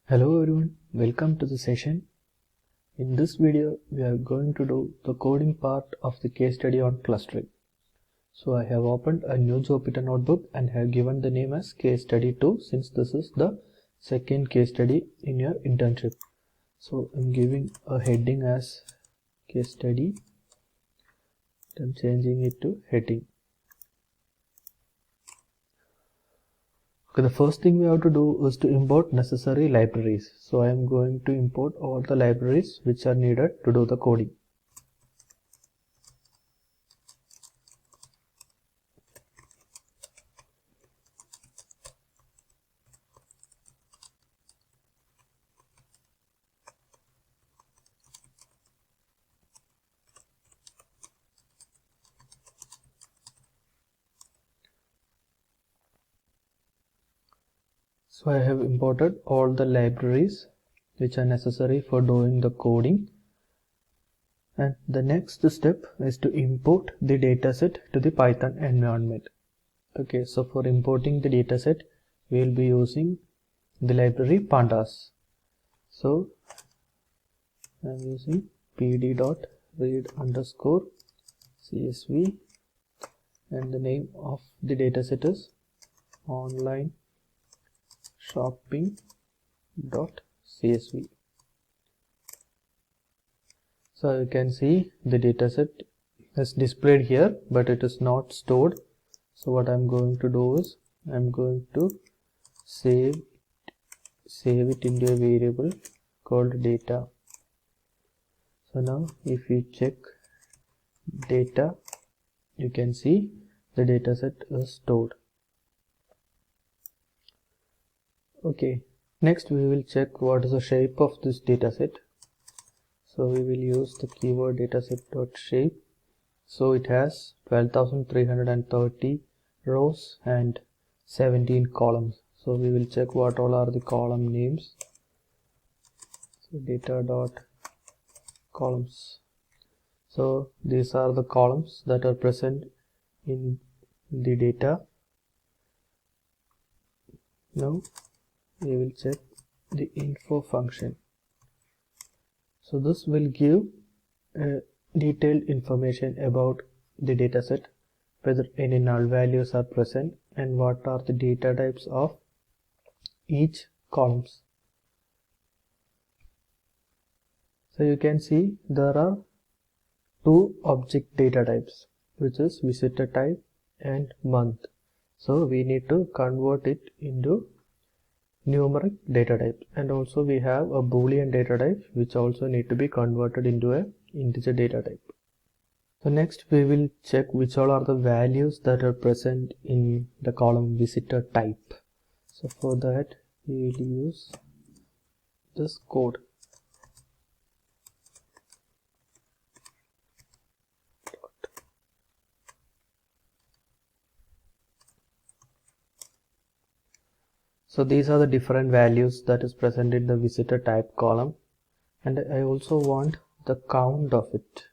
Hello everyone, welcome to the session. In this video, we are going to do the coding part of the case study on clustering. So I have opened a new Jupyter notebook and have given the name as case study 2 since this is the second case study in your internship. So I'm giving a heading as case study. I'm changing it to heading. Okay, the first thing we have to do is to import necessary libraries. So I am going to import all the libraries which are needed to do the coding. So I have imported all the libraries which are necessary for doing the coding, and the next step is to import the dataset to the Python environment. Okay, so for importing the dataset we will be using the library pandas. So I am using pd.read_csv and the name of the dataset is online shopping.csv. So you can see the dataset is displayed here, but it is not stored. So what I'm going to do is I'm going to save it into a variable called data. So now if you check data, you can see the dataset is stored. Okay, next we will check what is the shape of this dataset. So we will use the keyword dataset.shape. So it has 12,330 rows and 17 columns. So we will check what all are the column names. So data.columns. So these are the columns that are present in the data. Now we will check the info function. So this will give detailed information about the dataset, whether any null values are present and what are the data types of each columns. So you can see there are two object data types, which is visitor type and month. So we need to convert it into numeric data type, and also we have a boolean data type which also need to be converted into a integer data type. So next we will check which all are the values that are present in the column visitor type. So for that we will use this code. So these are the different values that is present in the visitor type column, and I also want the count of it.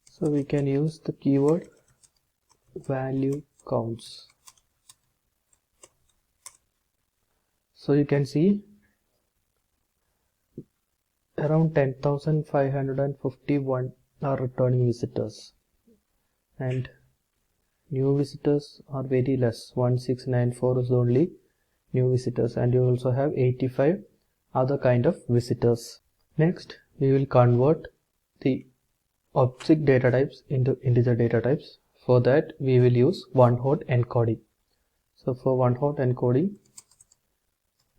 So we can use the keyword value counts. So you can see around 10,551 are returning visitors, and new visitors are very less. 1694 is only new visitors, and you also have 85 other kind of visitors. Next we will convert the object data types into integer data types. For that we will use one-hot encoding. So for one-hot encoding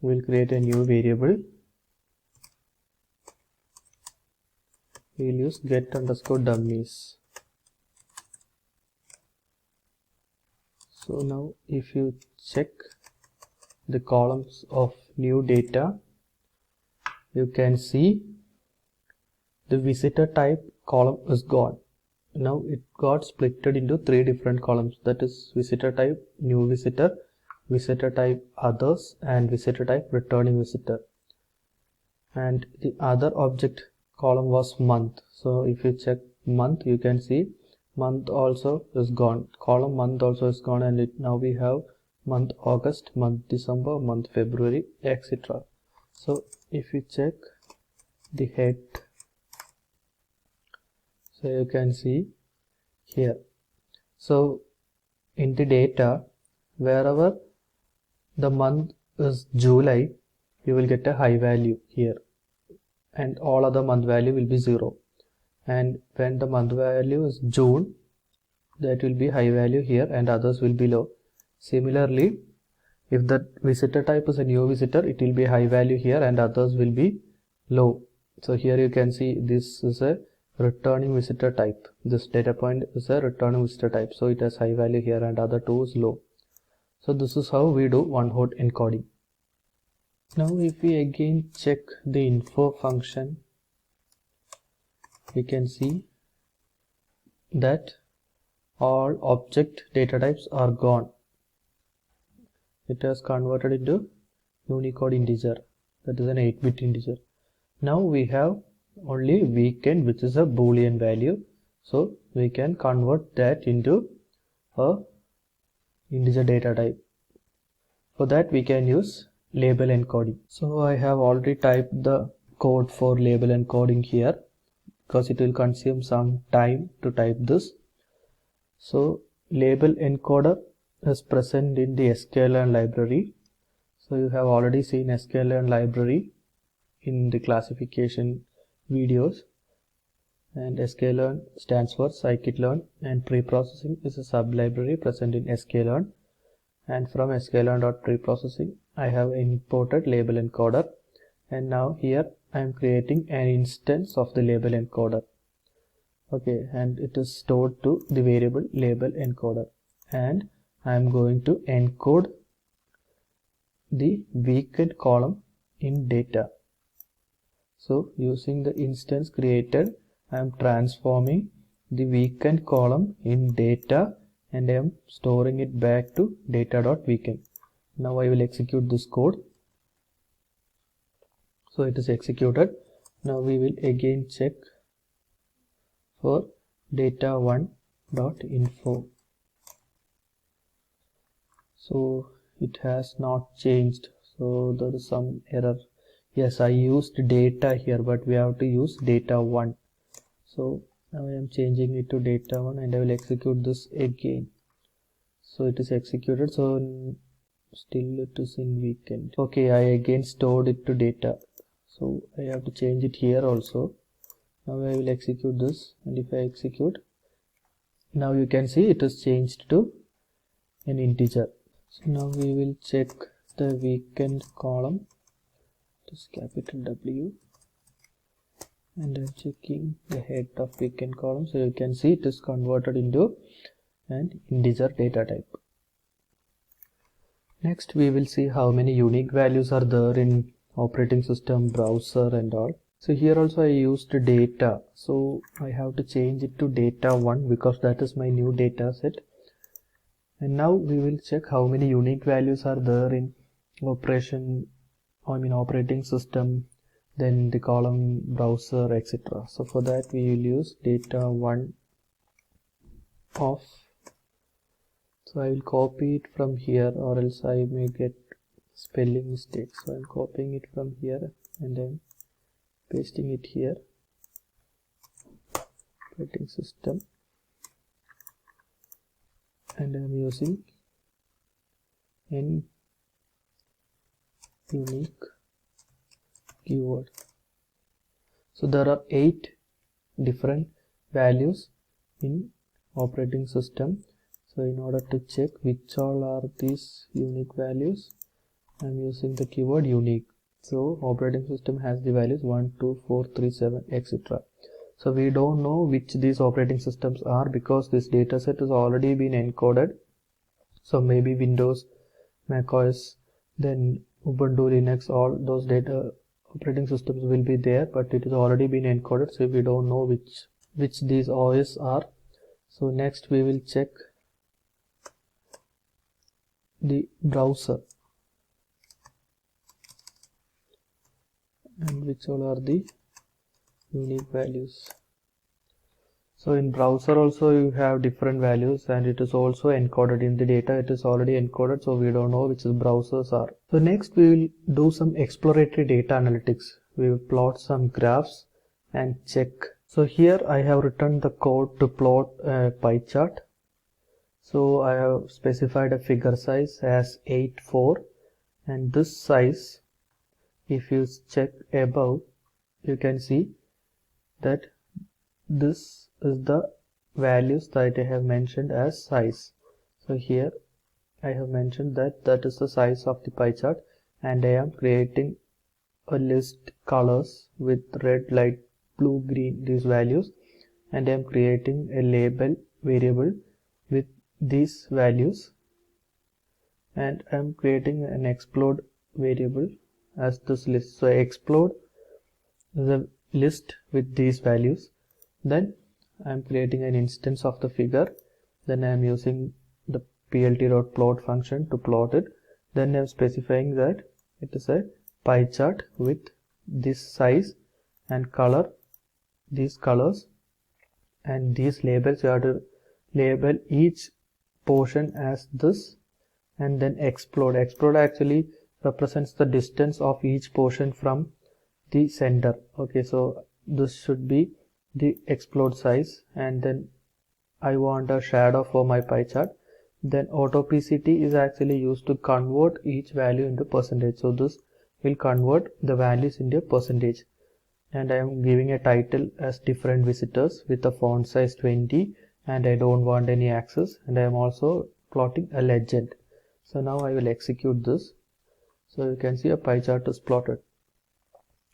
we will create a new variable. We will use get_dummies. So now if you check the columns of new data, you can see the visitor type column is gone. Now it got splitted into three different columns, that is visitor type new visitor, visitor type others, and visitor type returning visitor. And the other object column was month. So if you check month, you can see month also is gone, column month also is gone, and now we have month August, month December, month February, etc. So if you check the head, so you can see here. So in the data, wherever the month is July, you will get a high value here, and all other month value will be 0. And when the month value is June, that will be high value here and others will be low. Similarly, if the visitor type is a new visitor, it will be high value here and others will be low. So here you can see this is a returning visitor type. This data point is a returning visitor type, so it has high value here and other two is low. So this is how we do one-hot encoding. Now if we again check the info function, we can see that all object data types are gone. It has converted into Unicode integer, that is an 8-bit integer. Now we have only weekend, which is a Boolean value, so we can convert that into a integer data type. For that we can use label encoding. So I have already typed the code for label encoding here, because it will consume some time to type this. So label encoder is present in the sklearn library. So you have already seen sklearn library in the classification videos, and sklearn stands for scikit-learn, and preprocessing is a sub-library present in sklearn, and from sklearn.preprocessing I have imported label encoder, and now here I am creating an instance of the label encoder. Okay, and it is stored to the variable label encoder, and I am going to encode the weekend column in data. So using the instance created, I am transforming the weekend column in data and I am storing it back to data.weekend. Now I will execute this code. So it is executed. Now we will again check for data1.info. So it has not changed, so there is some error. Yes, I used data here, but we have to use data1. So now I am changing it to data1 and I will execute this again. So it is executed, so still it is in weekend. Okay, I again stored it to data, so I have to change it here also. Now I will execute this, and if I execute, now you can see it is changed to an integer. So now we will check the weekend column. It is capital W, and I'm checking the head of weekend column, so you can see it is converted into an integer data type. Next we will see how many unique values are there in operating system, browser and all. So here also I used data, so I have to change it to data1 because that is my new data set. And now we will check how many unique values are there in operating system, then the column, browser, etc. So for that we will use data1 of. So I will copy it from here, or else I may get spelling mistakes. So I'm copying it from here and then pasting it here. Operating system, and I'm using an unique keyword. So there are 8 different values in operating system. So in order to check which all are these unique values, I'm using the keyword unique. So operating system has the values 1, 2, 4, 3, 7, etc. So we don't know which these operating systems are because this data set has already been encoded. So maybe Windows, Mac OS, then Ubuntu, Linux, all those data operating systems will be there, but it has already been encoded, so we don't know which these OS are. So next we will check the browser and which all are the unique values. So in browser also you have different values, and it is also encoded in the data. It is already encoded, so we don't know which browsers are. So next we will do some exploratory data analytics. We will plot some graphs and check. So here I have written the code to plot a pie chart. So I have specified a figure size as 8:4, and this size, if you check above, you can see that this is the values that I have mentioned as size. So here I have mentioned that is the size of the pie chart, and I am creating a list colors with red, light blue, green, these values, and I am creating a label variable with these values, and I am creating an explode variable as this list. So I explode the list with these values. Then I am creating an instance of the figure. Then I am using the plt.plot function to plot it. Then I am specifying that it is a pie chart with this size and color, these colors, and these labels. You have to label each portion as this, and then explode. Explode actually represents the distance of each portion from the center. Okay, so this should be the explode size, and then I want a shadow for my pie chart. Then AutoPCT is actually used to convert each value into percentage. So this will convert the values into percentage, and I am giving a title as different visitors with a font size 20, and I don't want any access, and I am also plotting a legend. So now I will execute this. So you can see a pie chart is plotted.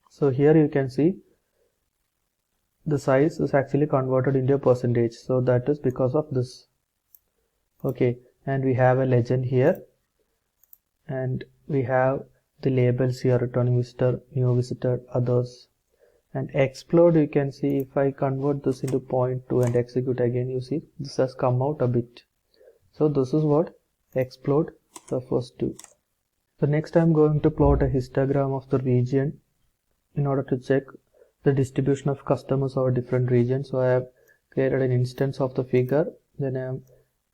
So here you can see the size is actually converted into a percentage, so that is because of this. Okay, and we have a legend here, and we have the labels here: returning visitor, new visitor, others. And explode, you can see if I convert this into 0.2 and execute again, you see this has come out a bit. So this is what explode refers to. So next I'm going to plot a histogram of the region in order to check the distribution of customers over different regions. So I have created an instance of the figure, then I have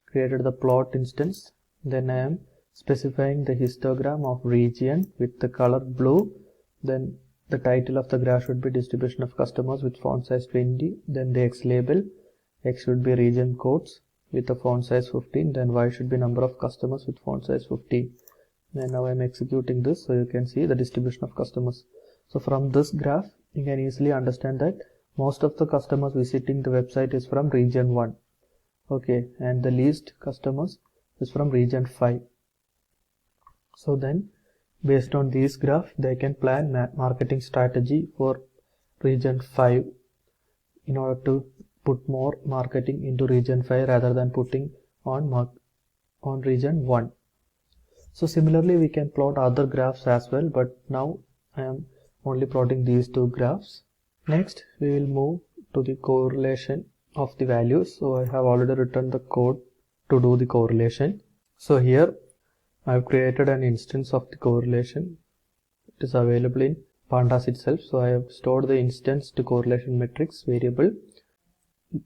created the plot instance, then I am specifying the histogram of region with the color blue. Then the title of the graph should be distribution of customers with font size 20, then the X label, X should be region codes with the font size 15, then Y should be number of customers with font size 15. And now I am executing this, so you can see the distribution of customers. So from this graph you can easily understand that most of the customers visiting the website is from region 1. Okay, and the least customers is from region 5. So then based on these graph they can plan marketing strategy for region 5 in order to put more marketing into region 5 rather than putting on region 1. So similarly we can plot other graphs as well, but now I am only plotting these two graphs. Next we will move to the correlation of the values. So I have already written the code to do the correlation. So here I have created an instance of the correlation. It is available in Pandas itself. So I have stored the instance to correlation matrix variable.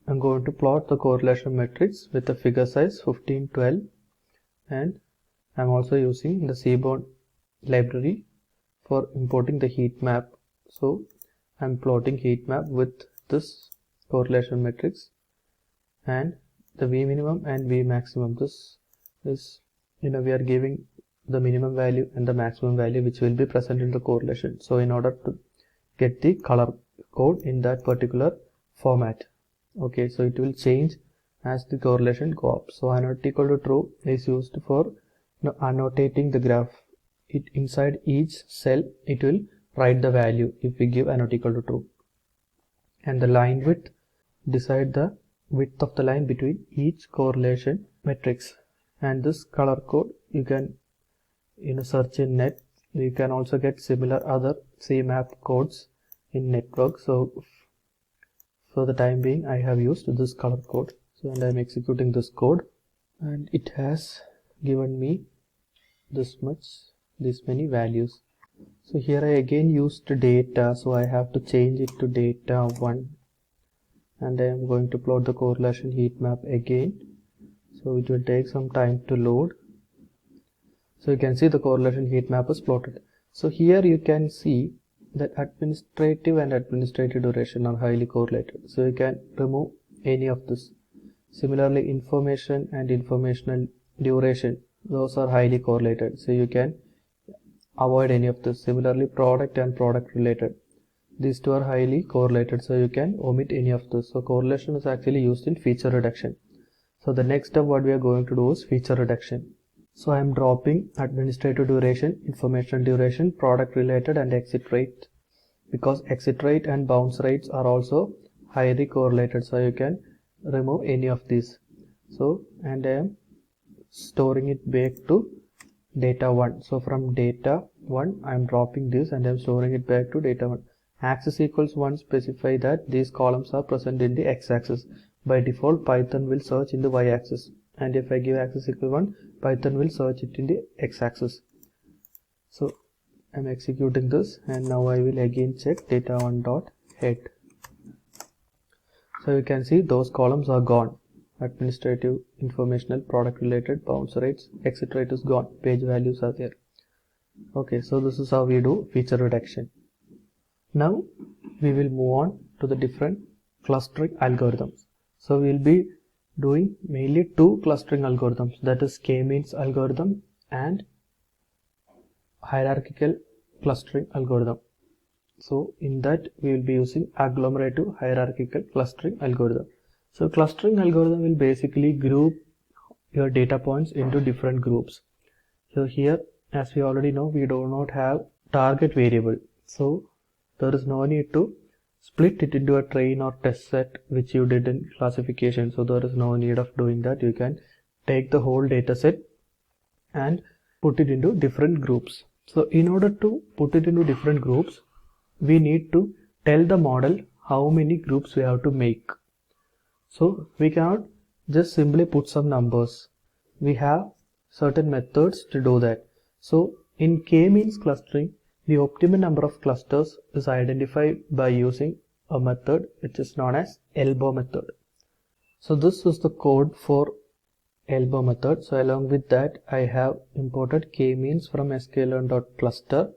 I'm going to plot the correlation matrix with the figure size 15, 12, and I'm also using the Seaborn library for importing the heat map. So I'm plotting heat map with this correlation matrix, and the V minimum and V maximum. This is, we are giving the minimum value and the maximum value which will be present in the correlation. So in order to get the color code in that particular format. Okay, so it will change as the correlation go up. So not equal to true is used for annotating the graph. It inside each cell it will write the value if we give not equal to true. And the line width, decide the width of the line between each correlation matrix. And this color code you can search in net. You can also get similar other CMap codes in network. So for the time being I have used this color code. So and I am executing this code, and it has given me this many values. So here I again used data, so I have to change it to data 1, and I am going to plot the correlation heat map again. So it will take some time to load. So you can see the correlation heat map is plotted. So here you can see that administrative and administrative duration are highly correlated. So you can remove any of this. Similarly, information and informational duration, those are highly correlated. So you can avoid any of this. Similarly, product and product related, these two are highly correlated. So you can omit any of this. So correlation is actually used in feature reduction. So the next step what we are going to do is feature reduction. So I am dropping administrative duration, information duration, product related, and exit rate, because exit rate and bounce rates are also highly correlated. So you can remove any of these. So, and I am storing it back to data 1. So from data 1 I am dropping this and I am storing it back to data 1. Axis equals 1 specify that these columns are present in the x-axis. By default Python will search in the y-axis, and if I give axis equal 1, Python will search it in the x-axis. So I'm executing this, and now I will again check data1 dot head. So you can see those columns are gone. Administrative, informational, product related, bounce rates, exit rate is gone. Page values are there. Okay, so this is how we do feature reduction. Now we will move on to the different clustering algorithms. So we will be doing mainly two clustering algorithms, that is k-means algorithm and hierarchical clustering algorithm. So in that we will be using agglomerative hierarchical clustering algorithm. So clustering algorithm will basically group your data points into different groups. So here, as we already know, we do not have target variable, so there is no need to split it into a train or test set, which you did in classification. So there is no need of doing that. You can take the whole data set and put it into different groups. So in order to put it into different groups, we need to tell the model how many groups we have to make. So we cannot just simply put some numbers. We have certain methods to do that. So in k-means clustering, the optimal number of clusters is identified by using a method which is known as elbow method. So this is the code for elbow method. So along with that, I have imported k-means from sklearn.cluster.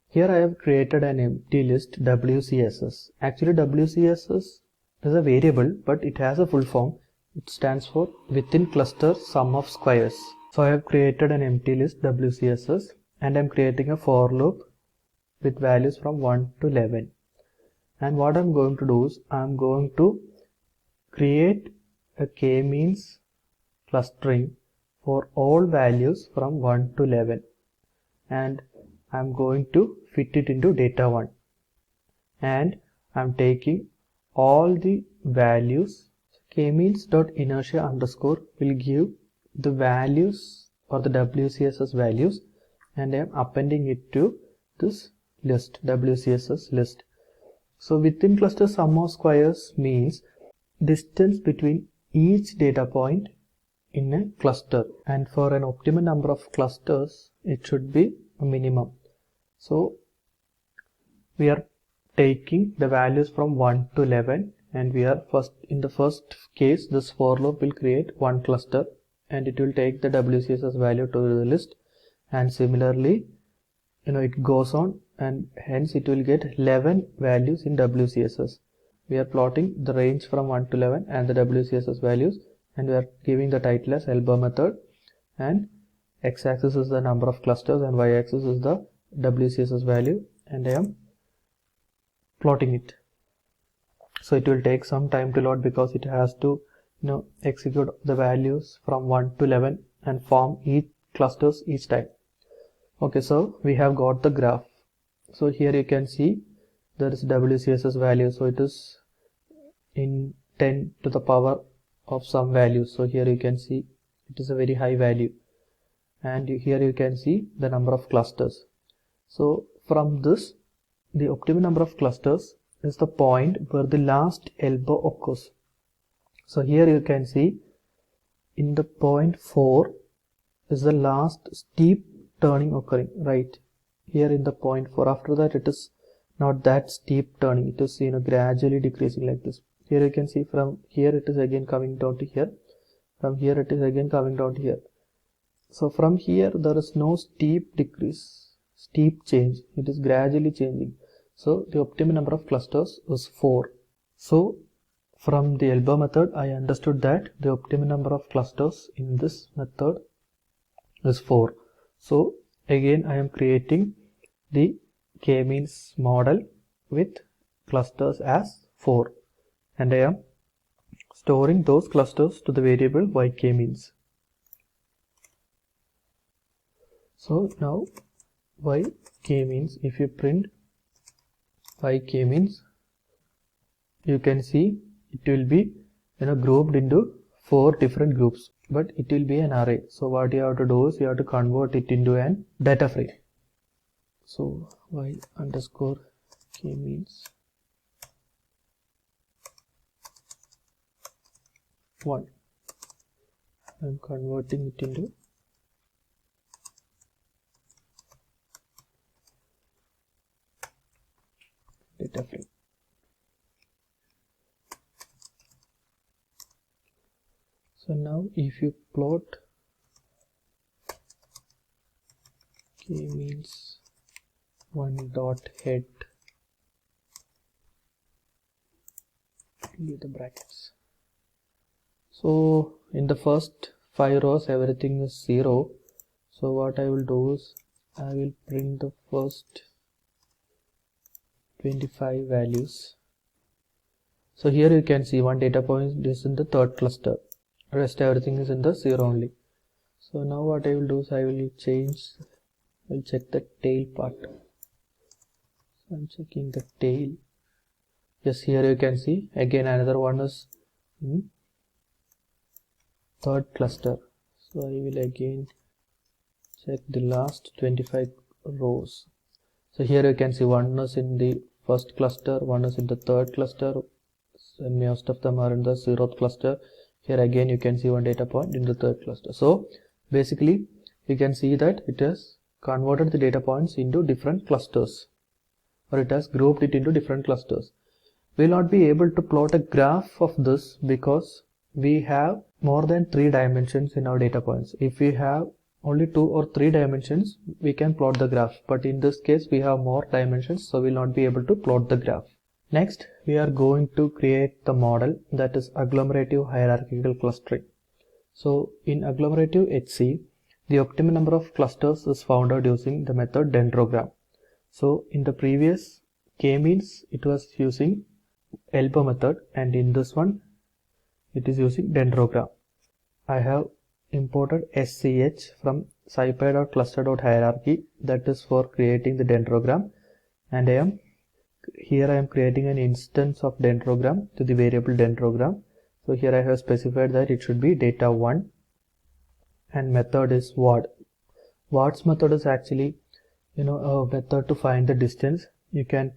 Here I have created an empty list WCSS. Actually WCSS is a variable, but it has a full form. It stands for within cluster sum of squares. So I have created an empty list WCSS, and I am creating a for loop with values from 1 to 11. And what I am going to do is I am going to create a k-means clustering for all values from 1 to 11, and I am going to fit it into data 1, and I am taking all the values. K-means dot inertia underscore will give the values or the WCSS values, and I am appending it to this list, WCSS list. So within cluster sum of squares means distance between each data point in a cluster, and for an optimal number of clusters it should be a minimum. So we are taking the values from 1 to 11, and we are in the first case this for loop will create one cluster and it will take the WCSS value to the list, and similarly it goes on, and hence it will get 11 values in WCSS. We are plotting the range from 1 to 11 and the WCSS values, and we are giving the title as elbow method, and x-axis is the number of clusters and y-axis is the WCSS value, and I am plotting it. So it will take some time to load because it has to execute the values from 1 to 11 and form each clusters each time. Okay, so we have got the graph. So here you can see there is WCSS value, so it is in 10 to the power of some value. So here you can see it is a very high value, and here you can see the number of clusters. So from this, the optimal number of clusters is the point where the last elbow occurs. So here you can see in the point 4 is the last steep turning occurring, right? here in the point 4. After that it is not that steep turning, it is gradually decreasing like this. Here you can see from here it is again coming down to here, from here it is again coming down to here. So from here there is no steep decrease, steep change, it is gradually changing. So the optimal number of clusters is 4. So from the elbow method I understood that the optimal number of clusters in this method is 4. So again I am creating the k-means model with clusters as 4, and I am storing those clusters to the variable yk-means. So now yk-means, if you print yk-means, you can see it will be grouped into 4 different groups, but it will be an array. So what you have to do is you have to convert it into an data frame. So y underscore k-means 1. I am converting it into data frame. So now if you plot k-means 1 dot head, leave the brackets. So in the first 5 rows everything is 0. So what I will do is I will print the first 25 values. So here you can see one data point is in the third cluster, rest everything is in the 0 only. So now what I will do is I will check the tail part. So I'm checking the tail. Yes, here you can see again another one is in third cluster. So I will again check the last 25 rows. So here you can see one is in the first cluster, one is in the third cluster, and most of them are in the 0th cluster. Here again you can see one data point in the third cluster. So basically you can see that it has converted the data points into different clusters, or it has grouped it into different clusters. We will not be able to plot a graph of this because we have more than 3 dimensions in our data points. If we have only 2 or 3 dimensions, we can plot the graph, but in this case we have more dimensions, so we will not be able to plot the graph. Next we are going to create the model, that is agglomerative hierarchical clustering. So in agglomerative HC, the optimal number of clusters is found out using the method dendrogram. So in the previous k-means it was using elbow method, and in this one it is using dendrogram. I have imported SCH from scipy.cluster.hierarchy, that is for creating the dendrogram, and I am creating an instance of dendrogram to the variable dendrogram. So here I have specified that it should be data1 and method is ward. Ward's method is actually a method to find the distance. You can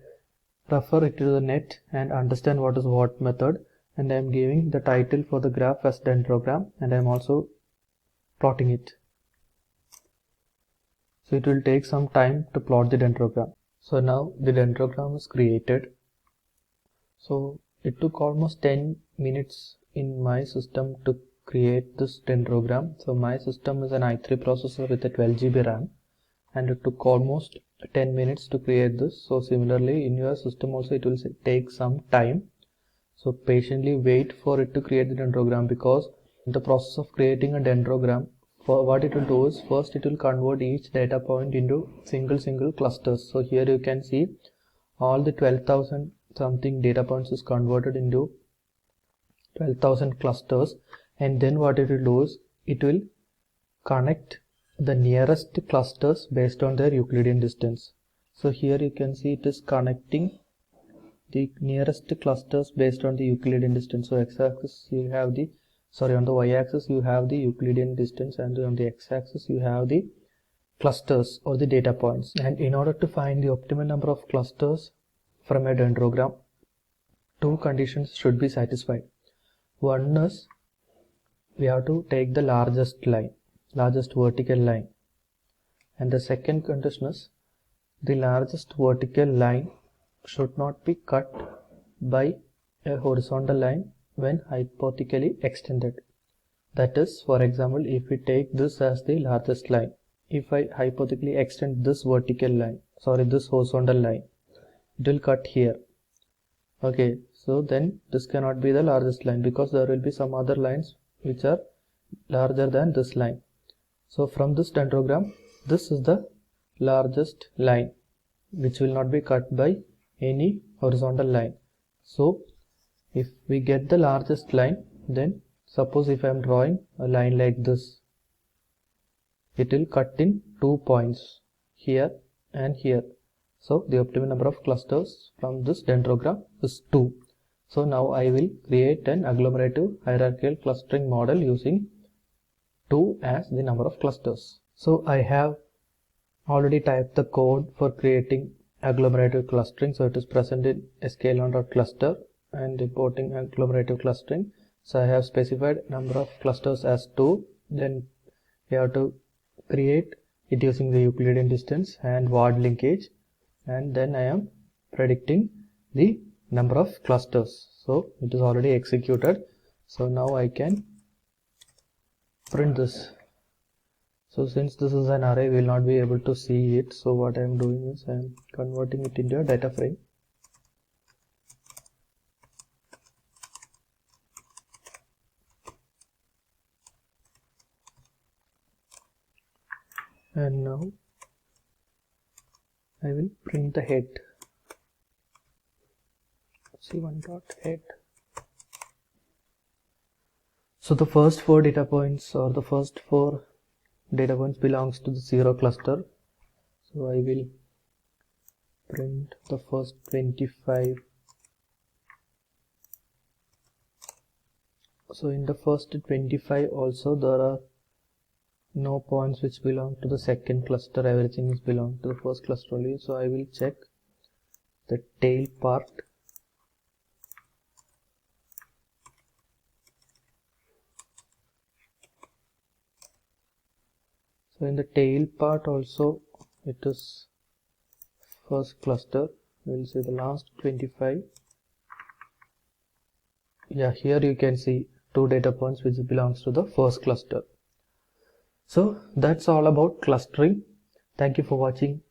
refer it to the net and understand what is ward method, and I am giving the title for the graph as dendrogram, and I am also plotting it. So it will take some time to plot the dendrogram. So now the dendrogram is created. So it took almost 10 minutes in my system to create this dendrogram. So my system is an i3 processor with a 12 GB RAM, and it took almost 10 minutes to create this. So similarly in your system also it will take some time. So patiently wait for it to create the dendrogram, because in the process of creating a dendrogram, for what it will do is first it will convert each data point into single clusters. So here you can see all the 12,000 something data points is converted into 12,000 clusters, and then what it will do is it will connect the nearest clusters based on their Euclidean distance. So here you can see it is connecting the nearest clusters based on the Euclidean distance. So x-axis you have the, on the y-axis you have the Euclidean distance, and on the x-axis you have the clusters or the data points. And in order to find the optimal number of clusters from a dendrogram, 2 conditions should be satisfied. One is we have to take the largest vertical line, and the second condition is the largest vertical line should not be cut by a horizontal line when hypothetically extended. That is, for example, if we take this as the largest line, if I hypothetically extend this this horizontal line, it will cut here. Okay, so then this cannot be the largest line because there will be some other lines which are larger than this line. So from this dendrogram, this is the largest line which will not be cut by any horizontal line. So if we get the largest line, then suppose if I am drawing a line like this, it will cut in 2 points, here and here. So the optimal number of clusters from this dendrogram is 2. So now I will create an agglomerative hierarchical clustering model using 2 as the number of clusters. So I have already typed the code for creating agglomerative clustering. So it is present in sklearn.cluster and importing agglomerative clustering. So I have specified number of clusters as 2. Then we have to create it using the Euclidean distance and Ward linkage, and then I am predicting the number of clusters. So it is already executed. So now I can print this. So since this is an array, we will not be able to see it. So what I am doing is I am converting it into a data frame. And now I will print the head. C1.head. So the first 4 data points or the first 4 data points belongs to the 0 cluster. So I will print the first 25. So in the first 25 also there are no points which belong to the second cluster. Everything is belong to the first cluster only. So I will check the tail part. So in the tail part also it is first cluster. We will see the last 25. Yeah, here you can see 2 data points which belongs to the first cluster. So that's all about clustering. Thank you for watching.